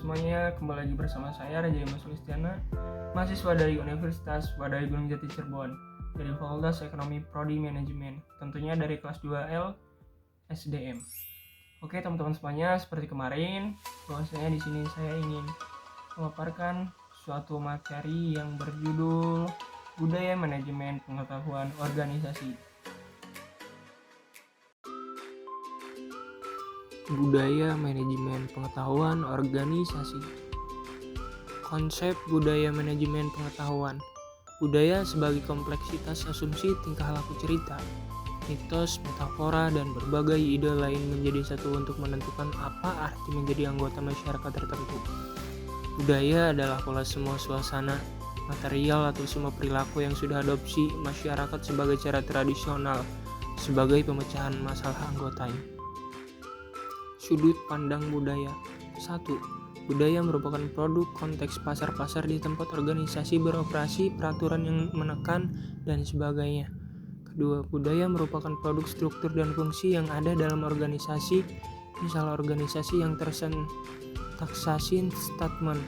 semuanya, kembali lagi bersama saya Raja Dimas Sulistiana, mahasiswa dari Universitas Wadai Gunung Jati Cirebon, dari Fakultas Ekonomi Prodi Manajemen, tentunya dari kelas 2L SDM. Oke teman-teman semuanya, seperti kemarin, bahwasanya di sini saya ingin memaparkan suatu materi yang berjudul Budaya Manajemen Pengetahuan Organisasi. Budaya Manajemen Pengetahuan Organisasi. Konsep budaya manajemen pengetahuan. Budaya sebagai kompleksitas asumsi tingkah laku cerita, mitos, metafora, dan berbagai ide lain menjadi satu untuk menentukan apa arti menjadi anggota masyarakat tertentu. Budaya adalah pola semua suasana, material atau semua perilaku yang sudah adopsi masyarakat sebagai cara tradisional, sebagai pemecahan masalah anggotanya. Sudut pandang budaya. 1. Budaya merupakan produk konteks pasar-pasar di tempat organisasi beroperasi, peraturan yang menekan, dan sebagainya. Kedua, budaya merupakan produk struktur dan fungsi yang ada dalam organisasi, misal organisasi yang taksasi statement.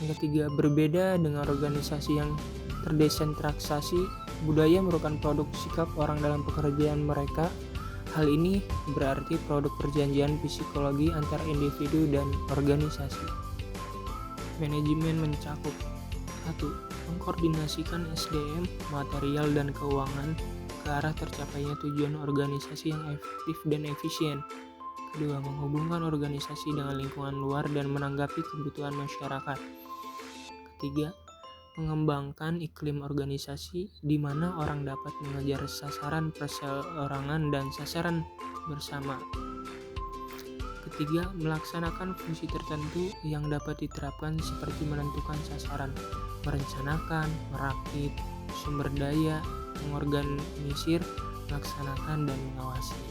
Yang ketiga, berbeda dengan organisasi yang terdesentralisasi, budaya merupakan produk sikap orang dalam pekerjaan mereka. Hal ini berarti produk perjanjian psikologi antara individu dan organisasi. Manajemen mencakup 1. Mengkoordinasikan SDM, material, dan keuangan ke arah tercapainya tujuan organisasi yang efektif dan efisien. Kedua, menghubungkan organisasi dengan lingkungan luar dan menanggapi kebutuhan masyarakat. Ketiga, mengembangkan iklim organisasi di mana orang dapat mengejar sasaran perseorangan dan sasaran bersama. Ketiga, melaksanakan fungsi tertentu yang dapat diterapkan seperti menentukan sasaran, merencanakan, merakit, sumber daya, mengorganisir, melaksanakan, dan mengawasi.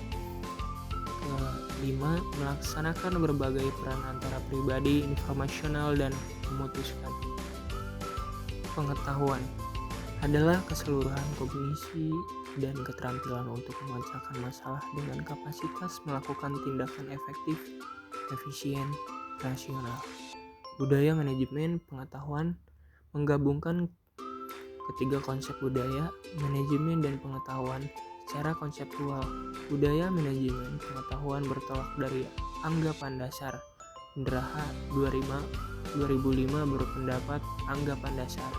Kelima, melaksanakan berbagai peran antara pribadi, informasional, dan memutuskan. Pengetahuan adalah keseluruhan kognisi dan keterampilan untuk memecahkan masalah dengan kapasitas melakukan tindakan efektif, efisien, rasional. Budaya manajemen pengetahuan menggabungkan ketiga konsep budaya, manajemen, dan pengetahuan secara konseptual. Budaya manajemen pengetahuan bertolak dari anggapan dasar. Indraha 2005 berpendapat anggapan dasar.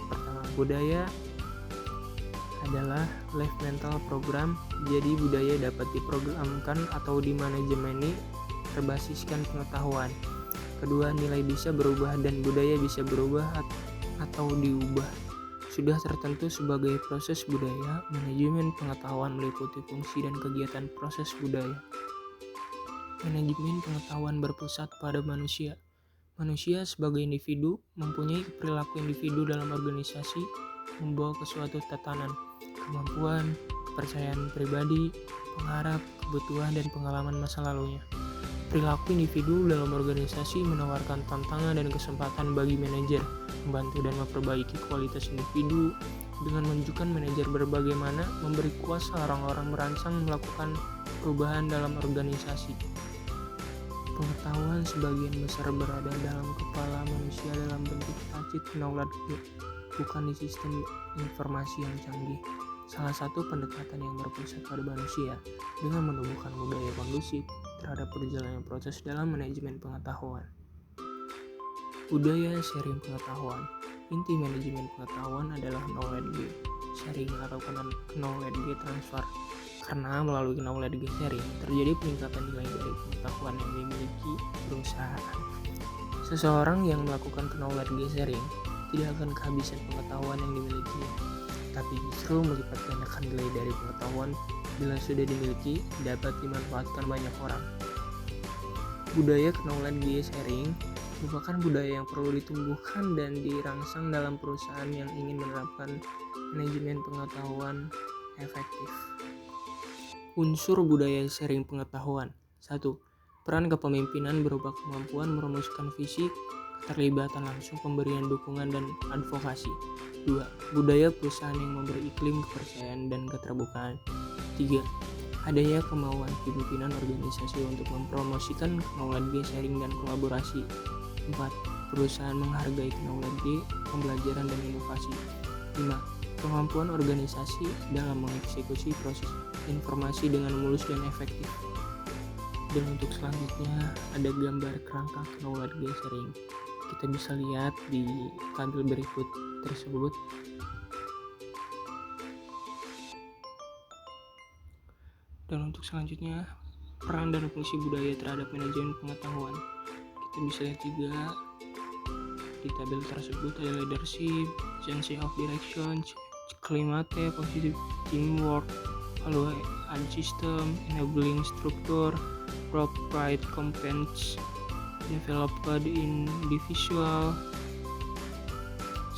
Pertama, budaya adalah life mental program, jadi budaya dapat diprogramkan atau dimanajemeni berbasiskan pengetahuan. Kedua, nilai bisa berubah dan budaya bisa berubah atau diubah. Sudah tertentu sebagai proses budaya, manajemen pengetahuan meliputi fungsi dan kegiatan proses budaya. Manajemen pengetahuan berpusat pada manusia. Manusia sebagai individu mempunyai perilaku individu dalam organisasi, membawa ke suatu tatanan, kemampuan, kepercayaan pribadi, pengarah, kebutuhan, dan pengalaman masa lalunya. Perilaku individu dalam organisasi menawarkan tantangan dan kesempatan bagi manajer, membantu dan memperbaiki kualitas individu dengan menunjukkan manajer bagaimana memberi kuasa orang-orang merancang melakukan perubahan dalam organisasi. Pengetahuan sebagian besar berada dalam kepala manusia dalam bentuk tacit knowledge, bukan di sistem informasi yang canggih. Salah satu pendekatan yang berpusat pada manusia dengan menumbuhkan budaya kondusif terhadap perjalanan proses dalam manajemen pengetahuan. Budaya sharing pengetahuan. Inti manajemen pengetahuan adalah knowledge sharing atau knowledge transfer. Karena melalui knowledge sharing terjadi peningkatan nilai dari pengetahuan yang dimiliki perusahaan. Seseorang yang melakukan knowledge sharing tidak akan kehabisan pengetahuan yang dimilikinya, tapi justru melipat gandakan nilai dari pengetahuan bila sudah dimiliki dapat dimanfaatkan banyak orang. Budaya knowledge sharing merupakan budaya yang perlu ditumbuhkan dan dirangsang dalam perusahaan yang ingin menerapkan manajemen pengetahuan efektif. Unsur budaya sharing pengetahuan. 1. Peran kepemimpinan berupa kemampuan merumuskan visi, keterlibatan langsung, pemberian dukungan, dan advokasi. 2. Budaya perusahaan yang memberi iklim kepercayaan dan keterbukaan. 3. Adanya kemauan pimpinan organisasi untuk mempromosikan knowledge sharing dan kolaborasi. 4. Perusahaan menghargai knowledge, pembelajaran dan inovasi. 5. Kemampuan organisasi dalam mengeksekusi proses informasi dengan mulus dan efektif. Dan untuk selanjutnya ada gambar kerangka knowledge sharing. Kita bisa lihat di tabel berikut tersebut. Dan untuk selanjutnya, peran dan fungsi budaya terhadap manajemen pengetahuan. Kita bisa lihat juga di tabel tersebut ada leadership, sense of direction, climate, positive teamwork, evaluation system, enabling structure, appropriate competence, developed individual.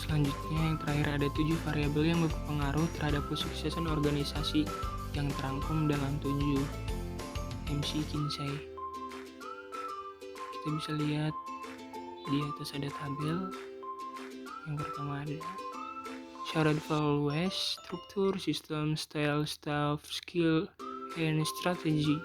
Selanjutnya yang terakhir ada 7 variabel yang berpengaruh terhadap kesuksesan organisasi yang terangkum dalam 7 MC Kinsey. Kita bisa lihat di atas ada tabel. Yang pertama ada shared values, struktur, sistem, style, staff, skill, and strategy.